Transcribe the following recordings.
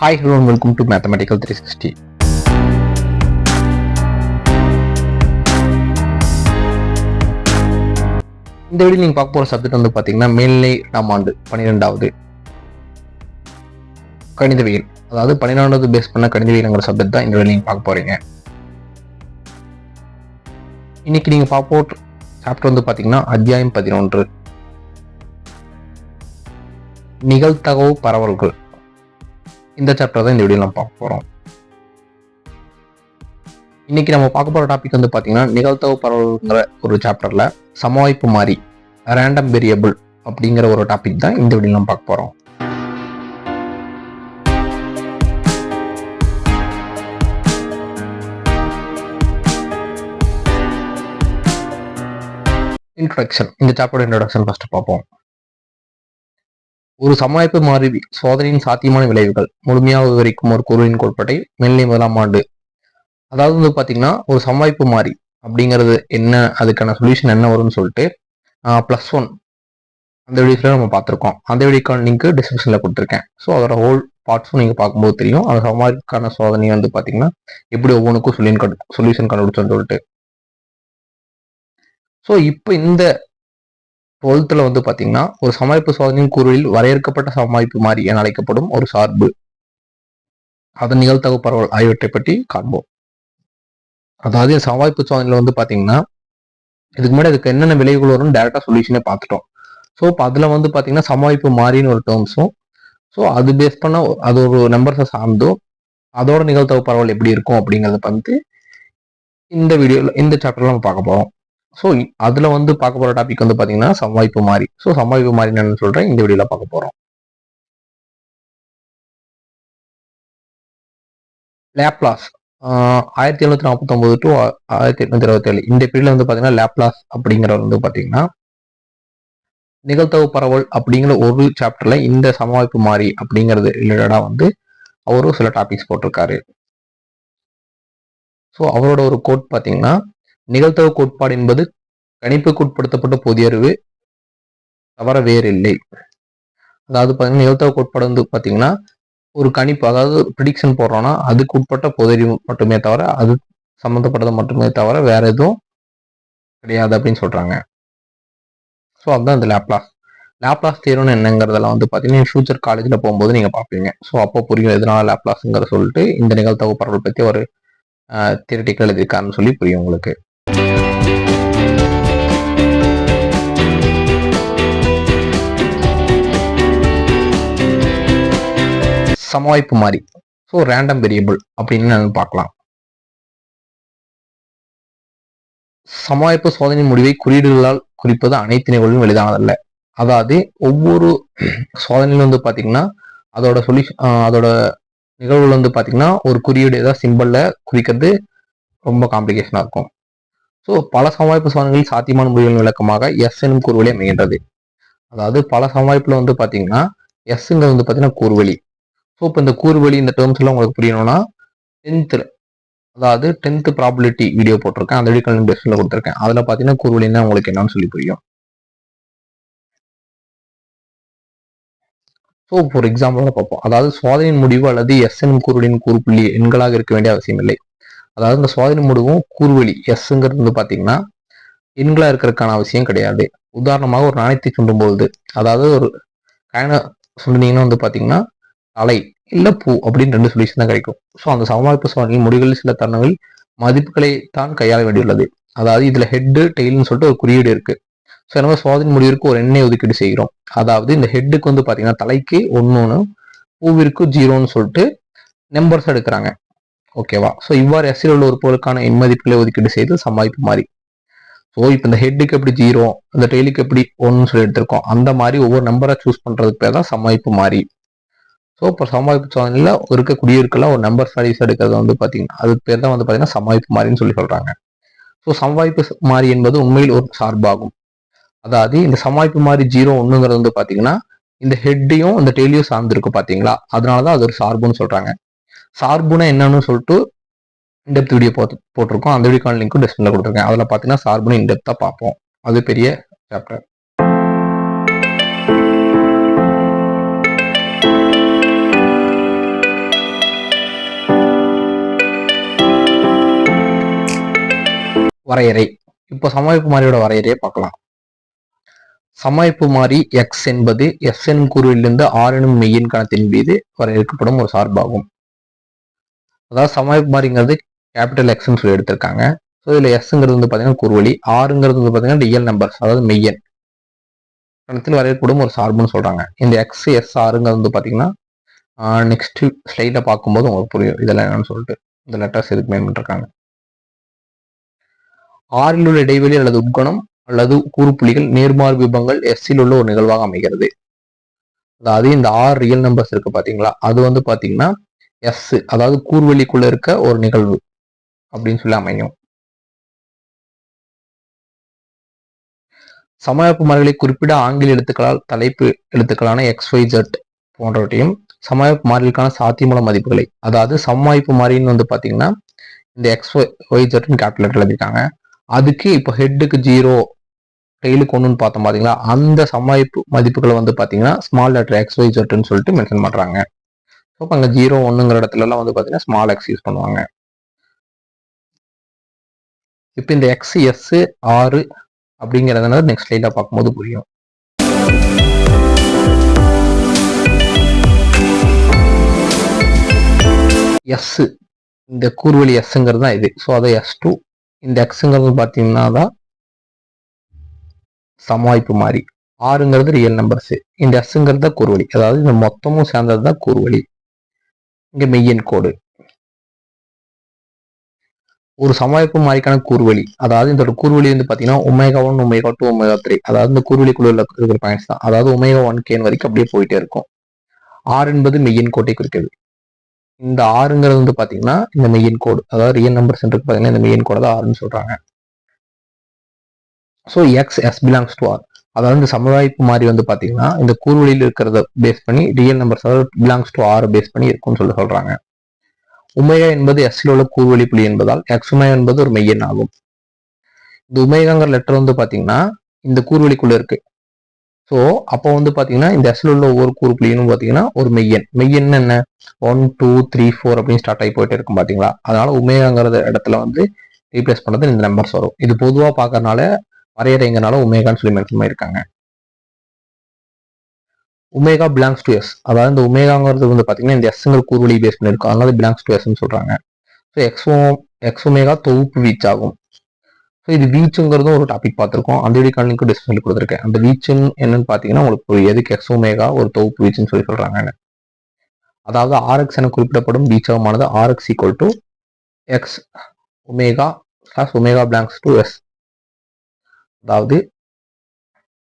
Hi, hello and welcome to Mathematical 360. இந்த video நீங்கள் பார்க்க போகிற சப்ஜெக்ட் வந்து பார்த்தீங்கன்னா மேல்நிலை 2ஆம் ஆண்டு 12வது கணிதவியல். அதாவது 12வது பேஸ் பண்ண கணிதவியல்ங்கிற சப்ஜெக்ட் தான் இந்த வீடியோ நீங்கள் பார்க்க போகிறீங்க. இன்னைக்கு நீங்கள் பார்க்க போகிற சாப்டர் வந்து பார்த்தீங்கன்னா அத்தியாயம் 11 நிகழ்தகவு பரவல்கள். இந்த சாப்டர் தான் இந்த வீடியோ நம்ம பார்க்க போகிறோம். இன்னைக்கு நம்ம பார்க்க போகிற டாபிக் வந்து பார்த்தீங்கன்னா நிகழ்தகவு பரவல்ங்கிற ஒரு சாப்டரில் சமவாய்ப்பு மாறி ரேண்டம் வேரியபிள் அப்படிங்கிற ஒரு டாபிக் தான் இந்த வீடியோ நம்ம பார்க்க போகிறோம். இன்ட்ரோடக்ஷன். இந்த சாப்டரோட இன்ட்ரோடக்ஷன் ஃபர்ஸ்ட் பார்ப்போம். ஒரு சமவாய்ப்பு மாறி சோதனையின் சாத்தியமான விளைவுகள் முழுமையாக விவரிக்கும் ஒரு கூறுவின் கோட்பாட்டை மேல்நிலை 1ஆம் ஆண்டு, அதாவது வந்து பார்த்தீங்கன்னா ஒரு சமவாய்ப்பு மாறி அப்படிங்கிறது என்ன, அதுக்கான சொல்யூஷன் என்ன வரும்னு சொல்லிட்டு +1 அந்த வீடியோஸில் நம்ம பார்த்துருக்கோம். அந்த வீடியோக்கான லிங்க் டிஸ்கிரிப்ஷனில் கொடுத்துருக்கேன். ஸோ அதோட ஹோல் பார்ட்ஸும் நீங்கள் பார்க்கும்போது தெரியும். அந்த சமவாய்ப்புக்கான சோதனை வந்து பார்த்தீங்கன்னா எப்படி ஒவ்வொன்றுக்கும் சொல்யூஷன் கண்டுபிடிச்சோன்னு சொல்லிட்டு. ஸோ இப்போ இந்த 12th வந்து பார்த்தீங்கன்னா ஒரு சமவாய்ப்பு சோதனையின் கூறுகளில் வரையறுக்கப்பட்ட சமவாய்ப்பு மாறி என அழைக்கப்படும் ஒரு சார்பு, அதன் நிகழ்தகவு பரவல் ஆகியவற்றை பற்றி காண்போம். அதாவது சமவாய்ப்பு சோதனையில் வந்து பார்த்தீங்கன்னா இதுக்கு முன்னாடி அதுக்கு என்னென்ன விளைவுகள் வரும்னு டேரெக்டாக சொல்யூஷனே பார்த்துட்டோம். ஸோ இப்போ அதில் வந்து பார்த்தீங்கன்னா சமவாய்ப்பு மாறின்னு ஒரு டேர்ம்ஸும், ஸோ அது பேஸ் பண்ண அது ஒரு நம்பர்ஸை சார்ந்தும் அதோட நிகழ்தகவு பரவல் எப்படி இருக்கும் அப்படிங்கிறத வந்து இந்த வீடியோவில் இந்த சாப்டர்ல நம்ம பார்க்க போகிறோம். ஸோ அதில் வந்து பார்க்க போகிற டாபிக் வந்து பார்த்தீங்கன்னா சமவாய்ப்பு மாறி. ஸோ சமவாய்ப்பு மாறி என்னன்னு சொல்கிறேன் இந்த வீடியோவில் பார்க்க போகிறோம். லேப்லாஸ் 1749 டு 1827 இந்த பீரியட்ல வந்து பார்த்தீங்கன்னா லேப்லாஸ் அப்படிங்கிறவர் வந்து பார்த்தீங்கன்னா நிகழ்தகவு பரவல் அப்படிங்கிற ஒரு சாப்டர்ல இந்த சமவாய்ப்பு மாறி அப்படிங்கிறது ரிலேட்டடா வந்து அவரும் சில டாபிக்ஸ் போட்டிருக்காரு. ஸோ அவரோட ஒரு கோட் பார்த்தீங்கன்னா நிகழ்தகவு கோட்பாடு என்பது கணிப்புக்கு உட்படுத்தப்பட்ட பொதியறிவு தவிர வேறு இல்லை. அதாவது பார்த்தீங்கன்னா நிகழ்தகவு கோட்பாடு வந்து பார்த்தீங்கன்னா ஒரு கணிப்பு, அதாவது ப்ரிடிக்ஷன் போடுறோம்னா அதுக்கு உட்பட்ட பொதியறிவு மட்டுமே தவிர, அது சம்மந்தப்பட்டது மட்டுமே தவிர வேற எதுவும் கிடையாது அப்படின்னு சொல்றாங்க. ஸோ அதுதான் இந்த லேப்லாஸ் தியரம்னு என்னங்கிறதெல்லாம் வந்து பார்த்தீங்கன்னா ஃபியூச்சர் காலேஜில் போகும்போது நீங்கள் பார்ப்பீங்க. ஸோ அப்போ புரியும் எதனால லேப்லாஸ்ங்கிற சொல்லிட்டு இந்த நிகழ்தகவு பரவல் பற்றி ஒரு தியரிட்டிக்கல் எழுதியிருக்காருன்னு சொல்லி புரியும் உங்களுக்கு. சமவாய்ப்பு மாறி, ஸோ ரேண்டம் வேரியபிள் அப்படின்னு நம்ம பார்க்கலாம். சமவாய்ப்பு சோதனை முடிவை குறியீடுகளால் குறிப்பது அனைத்து நிகழ்வுகளும் எளிதானதல்ல. அதாவது ஒவ்வொரு சோதனையிலும் வந்து பார்த்தீங்கன்னா அதோட அதோட நிகழ்வுகள் வந்து பார்த்தீங்கன்னா ஒரு குறியீடு ஏதாவது சிம்பிளில் குறிக்கிறது ரொம்ப காம்ப்ளிகேஷனாக இருக்கும். ஸோ பல சமவாய்ப்பு சோதனைகளில் சாத்தியமான முடிவுகளின் விளக்கமாக எஸ் எனும் கூறுவழி அமைகின்றது. அதாவது பல சமவாய்ப்பில் வந்து பார்த்தீங்கன்னா எஸ்ங்கிறது வந்து பார்த்தீங்கன்னா கூறுவழி. ஸோ இப்போ இந்த கூறுவழி இந்த டேர்ம்ஸ் எல்லாம் உங்களுக்கு புரியணும்னா 10th ப்ராபபிலிட்டி வீடியோ போட்டிருக்கேன். அந்த வீடியோ டிஸ்கிரிப்ஷன்ல கொடுத்துருக்கேன். அதில் பார்த்தீங்கன்னா கூறுவழின்னா உங்களுக்கு என்னன்னு சொல்லி புரியும். ஸோ ஒரு எக்ஸாம்பிளோட பார்ப்போம். அதாவது சோதனையின் முடிவு அல்லது எஸ் எனும் கூறுவழியின் கூறுப்புள்ளி எண்களாக இருக்க வேண்டிய அவசியம் இல்லை. அதாவது இந்த சோதனை முடிவும் கூறுவழி எஸ்ங்கிறது வந்து பார்த்தீங்கன்னா எண்களாக இருக்கிறதுக்கான அவசியம் கிடையாது. உதாரணமாக ஒரு நாணயத்தை சுண்டும்போது, அதாவது ஒரு காயினை சுண்டினீங்கன்னா வந்து பார்த்தீங்கன்னா தலை இல்லை பூ அப்படின்னு 2 சொல்யூஷன் தான் கிடைக்கும். ஸோ அந்த சமவாய்ப்பு சோதனையின் முடிவுகளில் சில தருணங்கள் மதிப்புகளை தான் கையாள வேண்டியுள்ளது. அதாவது இதில் ஹெட்டு டெய்ல்னு சொல்லிட்டு ஒரு குறியீடு இருக்கு. ஸோ எனவே சோதனை முடிவிற்கு ஒரு எண்ணை ஒதுக்கீடு செய்கிறோம். அதாவது இந்த ஹெட்டுக்கு வந்து பார்த்தீங்கன்னா தலைக்கு 1 பூவிற்கு 0ன்னு சொல்லிட்டு நம்பர்ஸ் எடுக்கிறாங்க. ஓகேவா? ஸோ இவ்வாறு எஸ்ஸில் உள்ள உறுப்புகளுக்கான எண் மதிப்புகளை ஒதுக்கீடு செய்து சமவாய்ப்பு மாறி. ஸோ இப்போ இந்த ஹெட்டுக்கு எப்படி 0, இந்த டெய்லுக்கு எப்படி 1ன்னு சொல்லி எடுத்திருக்கோம், அந்த மாதிரி ஒவ்வொரு நம்பரை சூஸ் பண்றதுக்கு பேர் தான் சமவாய்ப்பு மாறி. ஸோ இப்போ சமவாய்ப்பு சோதனையில் இருக்கக்கூடிய இருக்கலாம் ஒரு நம்பர் ஸ்டடீஸ் எடுக்கிறது வந்து பார்த்தீங்கன்னா அதுக்கு பேர் தான் வந்து பார்த்தீங்கன்னா சமவாய்ப்பு மாறின்னு சொல்லி சொல்றாங்க. ஸோ சமவாய்ப்பு மாறி என்பது உண்மையில் ஒரு சார்பாகும். அதாவது இந்த சமவாய்ப்பு மாறி 0, 1ங்கிறது வந்து பார்த்தீங்கன்னா இந்த ஹெட்டையும் இந்த டெய்லியும் சார்ந்திருக்கு பார்த்தீங்களா, அதனாலதான் அது ஒரு சார்புன்னு சொல்றாங்க. சார்புனா என்னன்னு சொல்லிட்டு இன்டெப்த் வீடியோ போட்டிருக்கோம். அந்த வீடியோக்கான லிங்க்கும் டிஸ்கிரிப்ஷன்ல கொடுத்துருக்கேன். அதில் பார்த்தீங்கன்னா சார்புன்னு இன்டெப்தா பார்ப்போம். அது பெரிய சாப்டர். வரையறை. இப்போ சமவாய்ப்பு மாறியோட வரையறையை பார்க்கலாம். சமவாய்ப்பு மாறி எக்ஸ் என்பது எஸ் எனும் கூறுவிலிருந்து ஆர் எனும் மெய்யின் கணத்தின் மீது வரையறுக்கப்படும் ஒரு சார்பாகும். அதாவது சமவாய்ப்பு மாறிங்கிறது கேபிட்டல் எக்ஸ்ன்னு சொல்லி எடுத்திருக்காங்க. ஸோ இதில் எஸ்ங்கிறது வந்து பார்த்தீங்கன்னா கூறுவழி, ஆறுங்கிறது வந்து பார்த்தீங்கன்னா ரியல் நம்பர்ஸ், அதாவது மெய்யன் கணத்தில் வரையறுக்கப்படும் ஒரு சார்புன்னு சொல்றாங்க. இந்த எக்ஸ் எஸ் ஆறுங்கிறது வந்து பார்த்தீங்கன்னா நெக்ஸ்ட் ஸ்லைட்ல பார்க்கும்போது உங்களுக்கு புரியும் இதெல்லாம் என்னன்னு சொல்லிட்டு. இந்த லெட்டர்ஸ் எதுக்கு மேன் பண்ணிருக்காங்க. ஆறில் உள்ள இடைவெளி அல்லது உட்கணம் அல்லது கூறுப்புள்ளிகள் நேர்மாறு விபங்கள் எஸ்ஸில் உள்ள ஒரு நிகழ்வாக அமைகிறது. அதாவது இந்த ஆறு ரியல் நம்பர்ஸ் இருக்கு பாத்தீங்களா, அது வந்து பாத்தீங்கன்னா எஸ், அதாவது கூறுவெளிக்குள்ள இருக்க ஒரு நிகழ்வு அப்படின்னு சொல்லி அமையும். சமவாய்ப்பு மாறிகளை குறிப்பிட ஆங்கில எழுத்துக்களால் தலைப்பு எழுத்துக்களான எக்ஸ் ஒய் ஜெட் போன்றவற்றையும் சமவாய்ப்பு மாறிகளுக்கான சாத்தியமுள்ள மதிப்புகளை, அதாவது சமவாய்ப்பு மாறின்னு வந்து பாத்தீங்கன்னா இந்த எக்ஸ் ஒய் ஜெட்னு கேபிட்டல் எழுதிருக்காங்க. அதுக்கு இப்போ ஹெட்டுக்கு 0 டெய்லுக்கு 1ன்னு பார்த்தோம் பாத்தீங்களா, அந்த சமவாய்ப்பு மதிப்புகளை வந்து பாத்தீங்கன்னா ஸ்மால் லெட்டர் எக்ஸ் ஒய் ஜெட்னு சொல்லிட்டு மென்ஷன் பண்றாங்க. ஸோ அங்கே 0 1ங்கிற இடத்துல எல்லாம் வந்து பாத்தீங்கன்னா ஸ்மால் எக்ஸ் யூஸ் பண்ணுவாங்க. இப்போ இந்த எக்ஸ் எஸ் ஆறு அப்படிங்கிறதுனால நெக்ஸ்ட் ஸ்லைட்ல பார்க்கும்போது புரியும். எஸ் இந்த கூறுவழி எஸ்ங்கிறது தான் இது. ஸோ அதை S2 இந்த எக்ஸுங்கிறது பார்த்தீங்கன்னா தான் சமவாய்ப்பு மாறி, ஆறுங்கிறது ரியல் நம்பர்ஸ், இந்த எஸ்ங்கிறது தான் கூறுவழி, அதாவது இந்த மொத்தமும் சேர்ந்தது தான் கூறுவழி. இங்க மெய்யன் கோடு. ஒரு சமவாய்ப்பு மாறிக்கான கூறுவழி, அதாவது இந்த கூறுவழி வந்து பாத்தீங்கன்னா ஒமேகா 1 ஒமேகா 2 ஒமேகா 3, அதாவது இந்த கூறுவழிக்குள்ள இருக்கிற பாயிண்ட்ஸ் தான். அதாவது ஒமேகா 1K வரைக்கும் அப்படியே போயிட்டே இருக்கும். ஆர் என்பது மெய்யன் கோட்டை குறிக்கிறது. இந்த ஆறுங்கிறது வந்து பாத்தீங்கன்னா இந்த மெய்யன் கோடு, அதாவது ரியல் நம்பர் சென்டருக்கு பாத்தீங்கன்னா இந்த மெய்யன் கோடு தான் ஆறுன்னு சொல்றாங்க. So X S belongs to R, அதாவது இந்த சமவாய்ப்பு மாறி வந்து பாத்தீங்கன்னா இந்த கூறுவழியில் இருக்கிறத பேஸ் பண்ணி ரியல் நம்பர்ஸ், அதாவது பிலாங்ஸ் டு ஆர் பேஸ் பண்ணி இருக்கும்னு சொல்லி சொல்றாங்க. உமேகா என்பது எஸ்ல உள்ள கூறுவழி புள்ளி என்பதால் எக்ஸ் உமேகா என்பது ஒரு மெய்யன் ஆகும். இந்த உமேகாங்கிற லெட்டர் வந்து பாத்தீங்கன்னா இந்த கூறுவழிக்குள்ள இருக்கு. ஸோ அப்போ வந்து பாத்தீங்கன்னா இந்த எஸ்ல உள்ள ஒவ்வொரு கூறு புள்ளியும் பாத்தீங்கன்னா ஒரு மெய்யன். மெய்யன் என்ன 1 2 3 4 அப்படின்னு ஸ்டார்ட் ஆகி போயிட்டு இருக்கும் பாத்தீங்களா. அதனால உமேகாங்கிறத இடத்துல வந்து ரீப்ளேஸ் பண்ணது இந்த நம்பர்ஸ் வரும். இது பொதுவா பாக்கறதுனால வரையறைங்கனால உமேகான்னு சொல்லி மென்ஷன் பண்ணியிருக்காங்க. உமேகா பிலாங்ஸ் டு எஸ், அதாவது இந்த உமேகாங்கிறது வந்து பாத்தீங்கன்னா இந்த எஸ்ங்கிற கூறுவழி பேஸ் பண்ணிருக்கும், அதனால பிலாங்ஸ் டு எஸ்ன்னு சொல்றாங்க. ஸோ எக்ஸ் ஒமேகா தொகுப்பு வீச்சு ஆகும். ஸோ இது வீச்சுங்கிறதும் ஒரு டாபிக் பார்த்துருக்கோம், அந்த வீடியோ லிங்க் டிஸ்கிரிப்ஷன்ல கொடுத்துருக்கேன். அந்த வீச்சுன்னு என்னன்னு பாத்தீங்கன்னா உங்களுக்கு எதுக்கு எக்ஸ் ஒமேகா ஒரு தொகுப்பு வீச்சுன்னு சொல்லி சொல்றாங்க. அதாவது ஆர்எக்ஸ் என குறிப்பிடப்படும் வீச்சகமானது RX equal to X omega plus omega belongs to S. அதாவது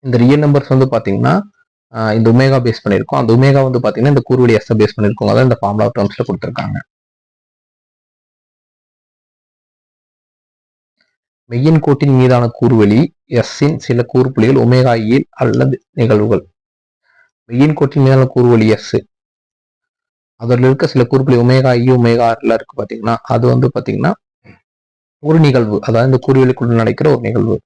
இந்த ரியல் நம்பர்ஸ் வந்து பாத்தீங்கன்னா இந்த ஒமேகா பேஸ் பண்ணிருக்கோம், அந்த ஒமேகா வந்து பாத்தீங்கன்னா இந்த கூறுவழி எஸ் பேஸ் பண்ணிருக்கோம், அதான் இந்த ஃபார்முலா டேர்ம்ஸ்ல கொடுத்துருக்காங்க. மெய்யன் கோட்டின் மீதான கூறுவழி எஸ்ஸின் சில கூறுப்புள்ளிகள் ஒமேகா இல் அல்லது நிகழ்வுகள். மெய்யன் கோட்டின் மீதான கூறுவழி எஸ், அதில் இருக்க சில கூறுப்புள்ளி ஒமேகா இ ஒமேகா ஆர்ல இருக்கு பாத்தீங்கன்னா, அது வந்து பாத்தீங்கன்னா ஒரு நிகழ்வு, அதாவது இந்த கூறுவழிக்குள்ள நடக்கிற ஒரு நிகழ்வு.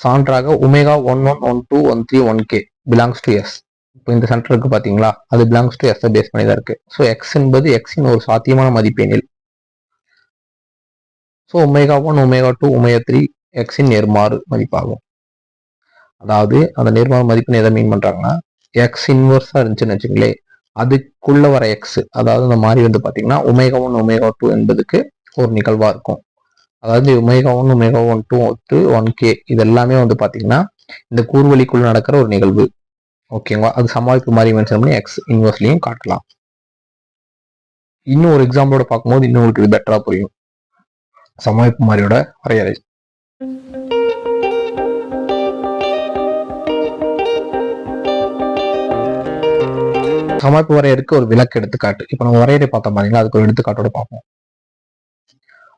சான்றாக omega 1 1 1 2 1 3 1K belongs to S. இப்போ இந்த சென்டர் இருக்கு பாத்தீங்களா, அது பிலாங்ஸ் டு எஸ் பேஸ் பண்ணி தான் இருக்கு. ஸோ எக்ஸ் என்பது எக்ஸின் ஒரு சாத்தியமான மதிப்பெண்ணில். ஸோ ஒமேகா 1 ஒமேகா 2 ஒமேகா 3 எக்ஸின் நேர்மாறு மதிப்பாகும். அதாவது அந்த நேர்மாறு மதிப்புன்னு எதை மீன் பண்றாங்கன்னா, எக்ஸ் இன்வர்ஸா இருந்துச்சுன்னு வச்சுங்களேன், அதுக்குள்ள வர எக்ஸ், அதாவது இந்த மாதிரி வந்து பாத்தீங்கன்னா ஒமேகா 1 ஒமேகா 2 என்பதுக்கு ஒரு நிகழ்வா இருக்கும். அதாவது ஒமேகா 1 ஒமேகா 1 2 1K இது எல்லாமே வந்து பாத்தீங்கன்னா இந்த கூறுவழிக்குள்ள நடக்கிற ஒரு நிகழ்வு. ஓகேங்களா, அது சமவாய்ப்பு மாதிரி மென்ஷன் பண்ணி எக்ஸ் இன்வர்ஸ்லயும் காட்டலாம். இன்னும் ஒரு எக்ஸாம்பிளோட பார்க்கும்போது இன்னும் உங்களுக்கு இது பெட்டரா புரியும் சமவாய்ப்பு மாதிரியோட வரையறை. சமவாய்ப்பு வரையறைக்கு ஒரு விளக்கு எடுத்துக்காட்டு. இப்ப நம்ம வரையறை பார்த்தோம் பாத்தீங்களா, அதுக்கு ஒரு எடுத்துக்காட்டோட பார்ப்போம்.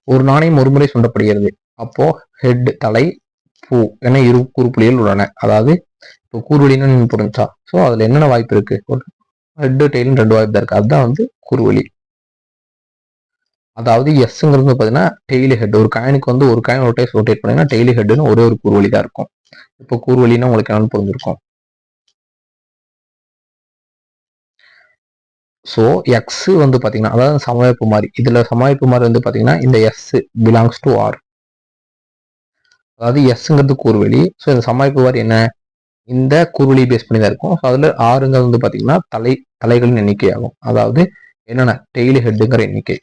ஒரு நாணயம் ஒரு முறை சுண்டப்படுகிறது. அப்போ ஹெட் தலை பூ என இரு கூறுப்புள்ளிகள் உள்ளன. அதாவது இப்போ கூறுவழின்னு புரிஞ்சா, ஸோ அதுல என்னென்ன வாய்ப்பு இருக்கு, ஒரு ஹெட் டெய்லும் 2 வாய்ப்பு தான் இருக்கு, அதுதான் வந்து கூறுவழி. அதாவது எஸ்ங்கிறது பாத்தீங்கன்னா டெய்லி ஹெட், ஒரு காயினுக்கு வந்து ஒரு காயின் ரொட்டேட் பண்ணீங்கன்னா டெய்லி ஹெட்னு ஒரே ஒரு கூறுவழி தான் இருக்கும். இப்போ கூறுவழின்னா உங்களுக்கு என்னன்னு புரிஞ்சிருக்கும். ஸோ எக்ஸ் வந்து பார்த்தீங்கன்னா அதாவது சமவாய்ப்பு மாறி, இதில் சமவாய்ப்பு மாறி வந்து பார்த்தீங்கன்னா இந்த எஸ் பிலாங்ஸ் டு ஆர், அதாவது எஸ்ங்கிறது கூறுவெளி. ஸோ இந்த சமவாய்ப்பு மாறி என்ன, இந்த கூறுவெளி பேஸ் பண்ணி தான் இருக்கும். ஸோ அதில் ஆறுங்கிறது வந்து பார்த்தீங்கன்னா தலைகளின் எண்ணிக்கை ஆகும், அதாவது என்னென்ன டெய்லி ஹெட்டுங்கிற எண்ணிக்கை.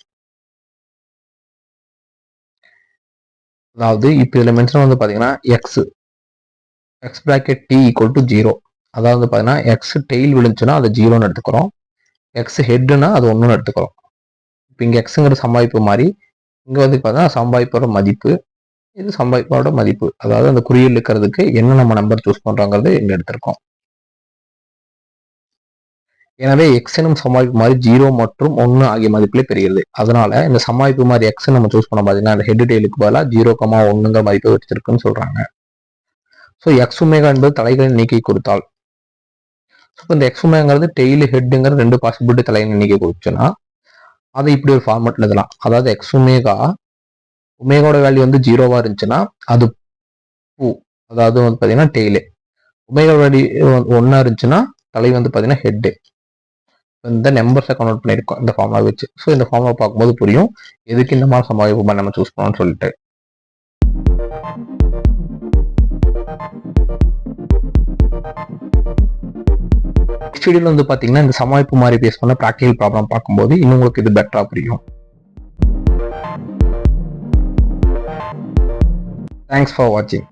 அதாவது இப்போ இதில் மென்ஷன் வந்து பார்த்தீங்கன்னா X bracket T equal to 0, அதாவது பார்த்தீங்கன்னா எக்ஸ் டெய்ல் விழுந்துச்சுன்னா அதை 0ன்னு எடுத்துக்கிறோம், எக்ஸ் ஹெட்னா அது 1ன்னு எடுத்துக்கிறோம். இப்போ இங்கே எக்ஸுங்கிற சம்பாய்ப்பு மாதிரி, இங்கே வந்து பார்த்தீங்கன்னா சம்பாய்ப்போட மதிப்பு, இது சம்பாய்ப்போட மதிப்பு, அதாவது அந்த குறியீடு இருக்கிறதுக்கு என்ன நம்ம நம்பர் சூஸ் பண்ணுறோங்கிறது இங்கே எடுத்திருக்கோம். எனவே எக்ஸ் எனும் சம்பாய்ப்பு மாதிரி 0 மற்றும் 1 ஆகிய மதிப்பிலே பெறுகிறது. அதனால இந்த சம்பாய்ப்பு மாதிரி எக்ஸ் நம்ம சூஸ் பண்ண பார்த்தீங்கன்னா அந்த ஹெட் டெய்லுக்கு பதிலாக 0,1ங்கிற மதிப்பை வச்சிருக்குன்னு சொல்றாங்க. ஸோ எக்ஸ் ஒமேகா என்பது தலைகளின் எண்ணிக்கை கொடுத்தால், ஸோ இந்த எக்ஸ் ஒமேகாங்கிறது டெய்லு ஹெட்டுங்கிற 2 பாசிபிலிட்டி தலைகளின் எண்ணிக்கை கொடுத்துச்சுன்னா அதை இப்படி ஒரு ஃபார்மேட்ல எழுதலாம். அதாவது எக்ஸ் ஒமேகாவோட வேல்யூ வந்து 0வா இருந்துச்சுன்னா அது பூ, அதாவது வந்து பார்த்தீங்கன்னா டெய்லு. ஒமேகா வேல்யூ 1 இருந்துச்சுன்னா தலை வந்து பார்த்தீங்கன்னா ஹெட்டு. இந்த நம்பர்ஸை கன்வெர்ட் பண்ணியிருக்கோம் இந்த ஃபார்முலா வச்சு. ஸோ இந்த ஃபார்முலா பார்க்கும்போது புரியும் எதுக்கு இந்த மாதிரி சமவாய்ப்பு நம்ம சூஸ் பண்ணோம்னு சொல்லிட்டு. நெக்ஸ்ட் வீடியோல வந்து பார்த்தீங்கன்னா இந்த சமவாய்ப்பு மாதிரி பேஸ் பண்ண ப்ராக்டிகல் ப்ராப்ளம் பார்க்கும்போது இன்னும் உங்களுக்கு இது பெட்டரா புரியும். தேங்க்ஸ் ஃபார் வாட்சிங்.